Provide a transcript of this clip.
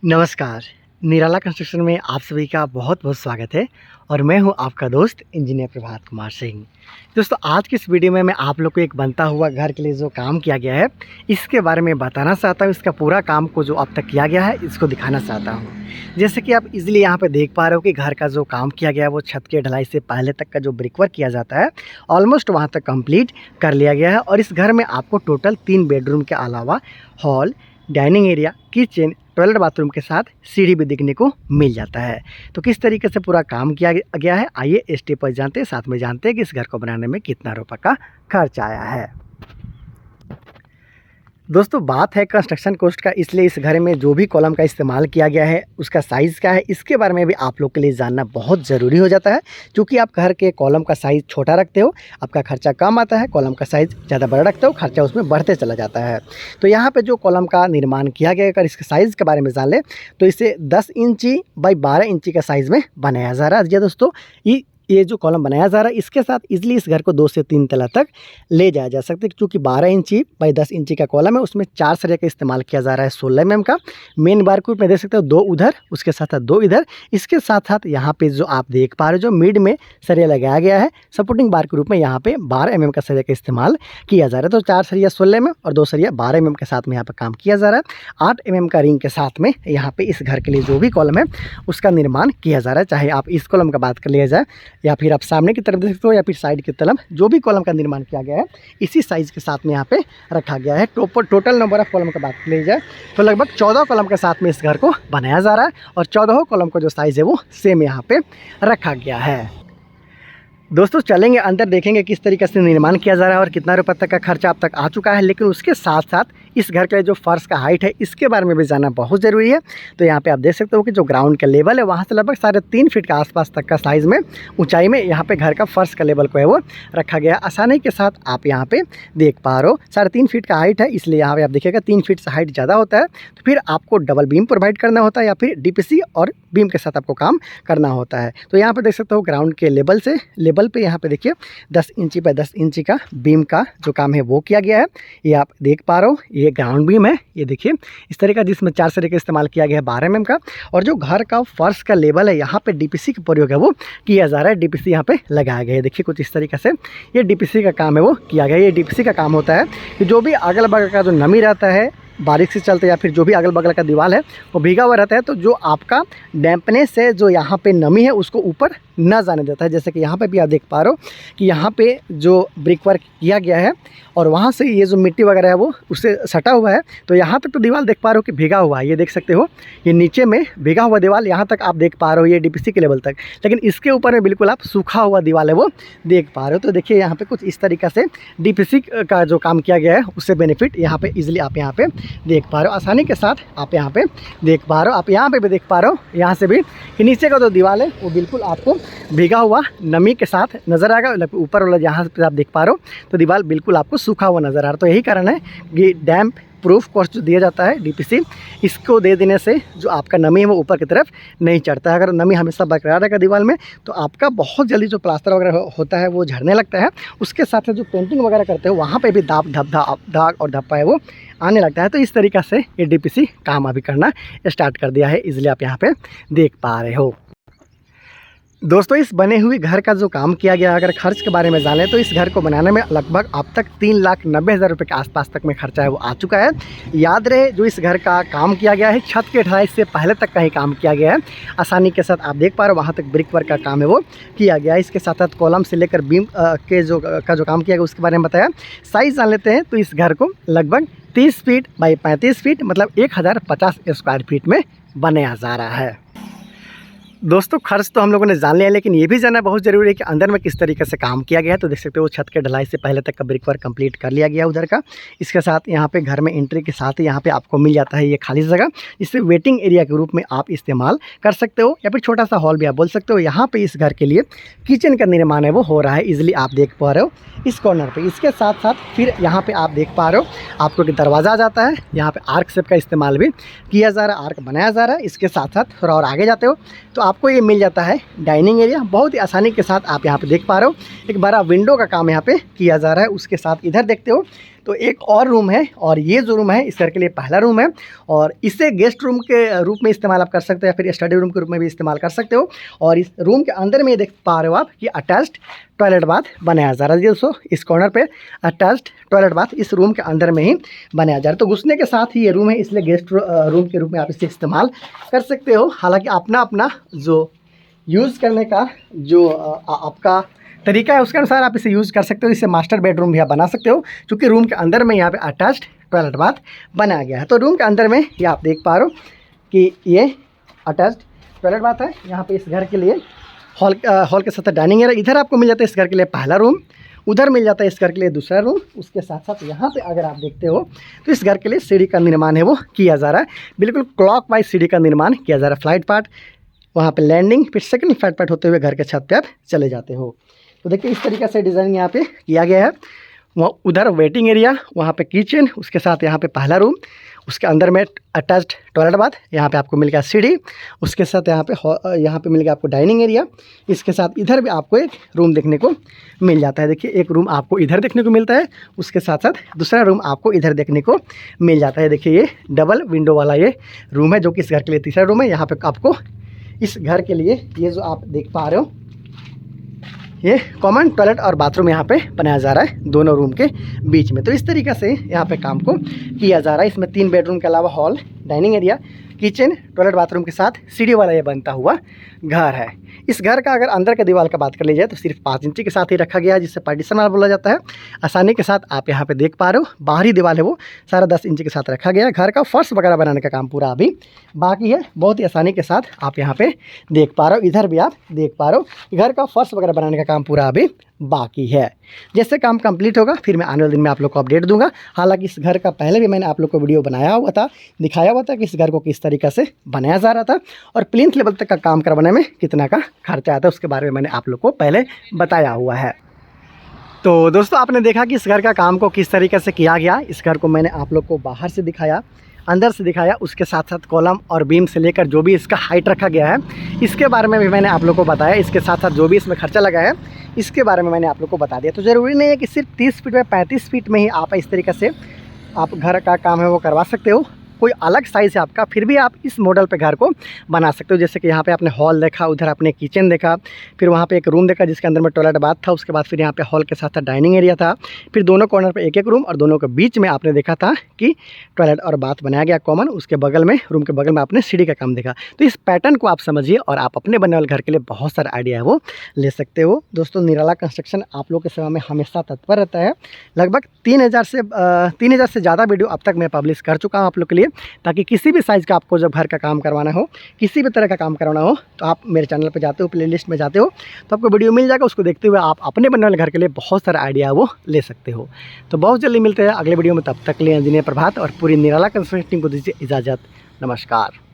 नमस्कार। निराला कंस्ट्रक्शन में आप सभी का बहुत बहुत स्वागत है और मैं हूं आपका दोस्त इंजीनियर प्रभात कुमार सिंह। दोस्तों, आज की इस वीडियो में मैं आप लोग को एक बनता हुआ घर के लिए जो काम किया गया है इसके बारे में बताना चाहता हूं। इसका पूरा काम को जो अब तक किया गया है इसको दिखाना चाहता हूं। जैसे कि आप इजीली यहाँ पे देख पा रहे हो कि घर का जो काम किया गया है वो छत के ढलाई से पहले तक का जो ब्रिकवर्क किया जाता है ऑलमोस्ट वहाँ तक कंप्लीट कर लिया गया है। और इस घर में आपको टोटल 3 बेडरूम के अलावा hall, dining area, kitchen, toilet bathroom के साथ सीढ़ी भी देखने को मिल जाता है। तो किस तरीके से पूरा काम किया गया है, आइए स्टेप बाय जानते हैं, साथ में जानते हैं कि इस घर को बनाने में कितना रुपये का खर्च आया है। दोस्तों, बात है कंस्ट्रक्शन कॉस्ट का, इसलिए इस घर में जो भी कॉलम का इस्तेमाल किया गया है उसका साइज़ क्या है इसके बारे में भी आप लोग के लिए जानना बहुत ज़रूरी हो जाता है। क्योंकि आप घर के कॉलम का साइज़ छोटा रखते हो आपका खर्चा कम आता है, कॉलम का साइज़ ज़्यादा बड़ा रखते हो खर्चा उसमें बढ़ते चला जाता है। तो यहाँ पे जो कॉलम का निर्माण किया गया है, अगर इसके साइज़ के बारे में जान ले तो इसे 10 इंची बाई 12 इंची का साइज़ में बनाया जा रहा है। जी दोस्तों, ये जो कॉलम बनाया जा रहा है इसके साथ इजीली इस घर को 2 से 3 तला तक ले जाया जा सकता है। क्योंकि 12 इंची बाई 10 इंची का कॉलम है, उसमें 4 सरिया का इस्तेमाल किया जा रहा है 16 mm का। मेन बार को मैं देख सकते हो 2 उधर, उसके साथ साथ 2 इधर। इसके साथ साथ यहाँ पे जो आप देख पा रहे हो जो मिड में सरिया लगाया गया है सपोर्टिंग बार के रूप में, यहाँ पे 12 mm का सरिया का इस्तेमाल किया जा रहा है। तो 4 सरिया 16 mm और 2 सरिया 12 mm के साथ में यहाँ पर काम किया जा रहा है। 8 mm का रिंग के साथ में यहाँ पे इस घर के लिए जो भी कॉलम है उसका निर्माण किया जा रहा है। चाहे आप इस कॉलम का बात कर लिया जाए या फिर आप सामने की तरफ देख सकते हो या फिर साइड की तरफ, जो भी कॉलम का निर्माण किया गया है इसी साइज़ के साथ में यहाँ पे रखा गया है। टोटल नंबर ऑफ कॉलम की बात कर ली जाए तो लगभग 14 कॉलम के साथ में इस घर को बनाया जा रहा है और 14 कॉलम का जो साइज़ है वो सेम यहाँ पे रखा गया है। दोस्तों, चलेंगे अंदर, देखेंगे किस तरीके से निर्माण किया जा रहा है और कितना रुपये तक का खर्चा अब तक आ चुका है। लेकिन उसके साथ साथ इस घर का जो फर्श का हाइट है इसके बारे में भी जानना बहुत ज़रूरी है। तो यहाँ पे आप देख सकते हो कि जो ग्राउंड का लेवल है वहाँ से लगभग 3.5 फीट के आसपास तक का साइज़ में ऊंचाई में यहाँ पे घर का फर्श का लेवल को है वो रखा गया। आसानी के साथ आप यहाँ पे देख पा रहे हो 3.5 फीट का हाइट है, इसलिए यहाँ पे आप देखिएगा 3 फीट से हाइट ज़्यादा होता है तो फिर आपको डबल बीम प्रोवाइड करना होता है या फिर DPC और बीम के साथ आपको काम करना होता है। तो यहाँ पर देख सकते हो ग्राउंड के लेवल पे यहाँ पे देखिए 10 इंची बाय 10 इंची का बीम का जो काम है वो किया गया है। ये आप देख पा रहे हो, ये ग्राउंड बीम है, ये देखिए इस तरह का, जिसमें 4 सरिया का इस्तेमाल किया गया है 12 mm का। और जो घर का फर्श का लेवल है यहाँ पे DPC का प्रयोग है वो किया जा रहा है। DPC यहाँ पे लगाया गया है, देखिए कुछ इस तरीके से ये DPC का काम है वो किया गया है। ये DPC का काम होता है कि जो भी अगल बगल का जो नमी रहता है बारिश से चलते या फिर जो भी अगल बगल का दीवार है वो भीगा हुआ रहता है, तो जो आपका डैम्पनेस से जो यहाँ पे नमी है उसको ऊपर न जाने देता है। जैसे कि यहाँ पे भी आप देख पा रहे हो कि यहाँ पे जो ब्रिक वर्क किया गया है और वहाँ से ये जो मिट्टी वगैरह है वो उससे सटा हुआ है, तो यहाँ तक तो दीवार देख पा रहे हो कि भीगा हुआ है। ये देख सकते हो ये नीचे में भीगा हुआ दीवार यहाँ तक आप देख पा रहे हो, ये DPC के लेवल तक। लेकिन इसके ऊपर में बिल्कुल आप सूखा हुआ दीवार है वो देख पा रहे हो। तो देखिए यहाँ पे कुछ इस तरीक़े से DPC का जो काम किया गया है उससे बेनिफिट यहाँ पे ईजिली आप यहाँ पे देख पा रहे हो, आसानी के साथ आप यहाँ पे देख पा रहे हो। आप यहाँ पे भी देख पा रहे हो, यहाँ से भी कि नीचे का जो दीवार है वो बिल्कुल आपको भीगा हुआ नमी के साथ नज़र आएगा। ऊपर वाला जहाँ पे आप देख पा रहे हो तो दीवार बिल्कुल आपको सूखा हुआ नज़र आ रहा है। तो यही कारण है कि डैम्प प्रूफ कॉस्ट जो दिया जाता है DPC, इसको दे देने से जो आपका नमी है वो ऊपर की तरफ नहीं चढ़ता है। अगर नमी हमेशा बरकरार रहेगा दीवार में तो आपका बहुत जल्दी जो प्लास्टर वगैरह होता है वो झड़ने लगता है। उसके साथ जो पेंटिंग वगैरह करते हो वहाँ पे भी दाग और धब्बा है वो आने लगता है। तो इस तरीक़े से ये DPC काम अभी करना स्टार्ट कर दिया है, इसलिए आप यहाँ पे देख पा रहे हो। दोस्तों, इस बने हुए घर का जो काम किया गया, अगर खर्च के बारे में जानें तो इस घर को बनाने में लगभग अब तक 3,90,000 रुपये के आसपास तक में खर्चा है वो आ चुका है। याद रहे जो इस घर का काम किया गया है छत के ढलाई से पहले तक का ही काम किया गया है। आसानी के साथ आप देख पा रहे हो वहाँ तक ब्रिक वर्क का काम है वो किया गया है। इसके साथ साथ कॉलम से लेकर बीम के जो काम किया गया उसके बारे में बताया। साइज़ जान लेते हैं तो इस घर को लगभग 30 फीट बाई 35 फीट मतलब 1050 स्क्वायर फीट में बनाया जा रहा है। दोस्तों, खर्च तो हम लोगों ने जान लिया, लेकिन ये भी जानना बहुत ज़रूरी है कि अंदर में किस तरीके से काम किया गया है। तो देख सकते हो छत के ढलाई से पहले तक का ब्रिक वर्क कंप्लीट कर लिया गया उधर का। इसके साथ यहाँ पे घर में एंट्री के साथ ही यहाँ पे आपको मिल जाता है ये खाली जगह, जिससे वेटिंग एरिया के रूप में आप इस्तेमाल कर सकते हो या फिर छोटा सा हॉल भी आप बोल सकते हो। यहाँ पे इस घर के लिए किचन का निर्माण है वो हो रहा है, इजिली आप देख पा रहे हो इस कॉर्नर पे। इसके साथ साथ फिर यहाँ पे आप देख पा रहे हो आपको एक दरवाज़ा आ जाता है, यहाँ पे आर्क शेप का इस्तेमाल भी किया जा रहा है, आर्क बनाया जा रहा है। इसके साथ साथ थोड़ा और आगे जाते हो तो आपको ये मिल जाता है डाइनिंग एरिया। बहुत ही आसानी के साथ आप यहाँ पे देख पा रहे हो एक बड़ा विंडो का काम यहाँ पे किया जा रहा है। उसके साथ इधर देखते हो तो एक और रूम है, और ये जो रूम है इस घर के लिए पहला रूम है, और इसे गेस्ट रूम के रूप में इस्तेमाल आप कर सकते हो या फिर स्टडी रूम के रूप में भी इस्तेमाल कर सकते हो। और इस रूम के अंदर में देख पा रहे हो आप कि अटैच्ड टॉयलेट बाथ बनाया जा रहा है दोस्तों। इस कॉर्नर पे अटैच्ड टॉयलेट बाथ इस रूम के अंदर में ही बनाया जा रहा है। तो घुसने के साथ ही ये रूम है, इसलिए गेस्ट रूम के रूप में आप इसे इस्तेमाल कर सकते हो। हालांकि अपना अपना जो यूज़ करने का जो आपका तरीका है उसके अनुसार आप इसे यूज़ कर सकते हो। इसे मास्टर बेडरूम भी आप बना सकते हो, क्योंकि रूम के अंदर में यहाँ पे अटैच्ड टॉयलेट बाथ बनाया गया है। तो रूम के अंदर में ये आप देख पा रहे हो कि ये अटैच्ड टॉयलेट बाथ है। यहाँ पे इस घर के लिए हॉल के साथ डाइनिंग एरिया इधर आपको मिल जाता है इस घर के लिए पहला रूम, उधर मिल जाता है इस घर के लिए दूसरा रूम। उसके साथ साथ यहाँ पे अगर आप देखते हो तो इस घर के लिए सीढ़ी का निर्माण है वो किया जा रहा है। बिल्कुल क्लॉक वाइज सीढ़ी का निर्माण किया जा रहा है। फ्लाइट पार्ट, वहाँ पे लैंडिंग, फिर सेकंड फ्लाइट पार्ट होते हुए घर के छत पे आप चले जाते हो। तो देखिए इस तरीके से डिज़ाइन यहाँ पे किया गया है। वहाँ उधर वेटिंग एरिया, वहाँ पे किचन, उसके साथ यहाँ पे पहला रूम, उसके अंदर में अटैच्ड टॉयलेट बाथ, यहाँ पे आपको मिल गया सीढ़ी, उसके साथ यहाँ पे मिल गया आपको डाइनिंग एरिया। इसके साथ इधर भी आपको एक रूम देखने को मिल जाता है। देखिए एक रूम आपको इधर देखने को मिलता है, उसके साथ साथ दूसरा रूम आपको इधर देखने को मिल जाता है। देखिए ये डबल विंडो वाला ये रूम है, जो कि इस घर के लिए तीसरा रूम है। यहाँ पर आपको इस घर के लिए ये जो आप देख पा रहे हो ये कॉमन टॉयलेट और बाथरूम यहाँ पे बनाया जा रहा है दोनों रूम के बीच में। तो इस तरीके से यहाँ पे काम को किया जा रहा है। इसमें 3 बेडरूम के अलावा hall, dining area, kitchen, toilet, bathroom के साथ सीढ़ी वाला ये बनता हुआ घर है। इस घर का अगर अंदर के दीवार का बात कर ली जाए तो सिर्फ 5 इंची के साथ ही रखा गया है, जिससे पार्टीशन वाला बोला जाता है। आसानी के साथ आप यहाँ पे देख पा रहे हो बाहरी दीवार है वो सारा 10 इंची के साथ रखा गया है। घर का फर्श वगैरह बनाने का काम पूरा अभी बाकी है। बहुत ही आसानी के साथ आप यहाँ पे देख पा रहे हो, इधर भी आप देख पा रहे हो घर का फर्श वगैरह बनाने का काम पूरा अभी बाकी है। जैसे काम कंप्लीट होगा फिर मैं आने वाले दिन में आप लोग को अपडेट दूंगा। हालांकि इस घर का पहले भी मैंने आप लोग को वीडियो बनाया हुआ था, दिखाया हुआ था कि इस घर को किस तरीके से बनाया जा रहा था और प्लिंथ लेवल तक का काम करवाने में कितना का खर्चा आता है उसके बारे में मैंने आप लोग को पहले बताया हुआ है। तो दोस्तों आपने देखा कि इस घर का काम को किस तरीके से किया गया। इस घर को मैंने आप लोग को बाहर से दिखाया, अंदर से दिखाया, उसके साथ साथ कॉलम और बीम से लेकर जो भी इसका हाइट रखा गया है इसके बारे में भी मैंने आप लोग को बताया। इसके साथ साथ जो भी इसमें खर्चा लगा है इसके बारे में मैंने आप लोग को बता दिया। तो ज़रूरी नहीं है कि सिर्फ 30 फीट में 35 फीट में ही आप इस तरीके से आप घर का काम है वो करवा सकते हो। कोई अलग साइज़ है आपका, फिर भी आप इस मॉडल पे घर को बना सकते हो। जैसे कि यहाँ पे आपने हॉल देखा, उधर आपने किचन देखा, फिर वहाँ पे एक रूम देखा जिसके अंदर में टॉयलेट बाथ था, उसके बाद फिर यहाँ पे हॉल के साथ साथ डाइनिंग एरिया था, फिर दोनों कॉर्नर पे एक एक रूम और दोनों के बीच में आपने देखा था कि टॉयलेट और बाथ बनाया गया कॉमन। उसके बगल में रूम के बगल में आपने सीढ़ी का काम देखा। तो इस पैटर्न को आप समझिए और आप अपने बनने वाले घर के लिए बहुत सारा आइडिया है वो ले सकते हो। दोस्तों निराला कंस्ट्रक्शन आप लोग की सेवा में हमेशा तत्पर रहता है। लगभग 3000 से ज़्यादा वीडियो अब तक मैं पब्लिश कर चुका हूँ आप लोग के लिए, ताकि किसी भी साइज़ का आपको जब घर का काम करवाना हो, किसी भी तरह का काम करवाना हो तो आप मेरे चैनल पे जाते हो, प्लेलिस्ट में जाते हो तो आपको वीडियो मिल जाएगा। उसको देखते हुए आप अपने बनने वाले घर के लिए बहुत सारा आइडिया वो ले सकते हो। तो बहुत जल्दी मिलते हैं अगले वीडियो में, तब तक लिए इंजीनियर प्रभात और पूरी निराला कंस्ट्रक्शन टीम को दीजिए इजाज़त। नमस्कार।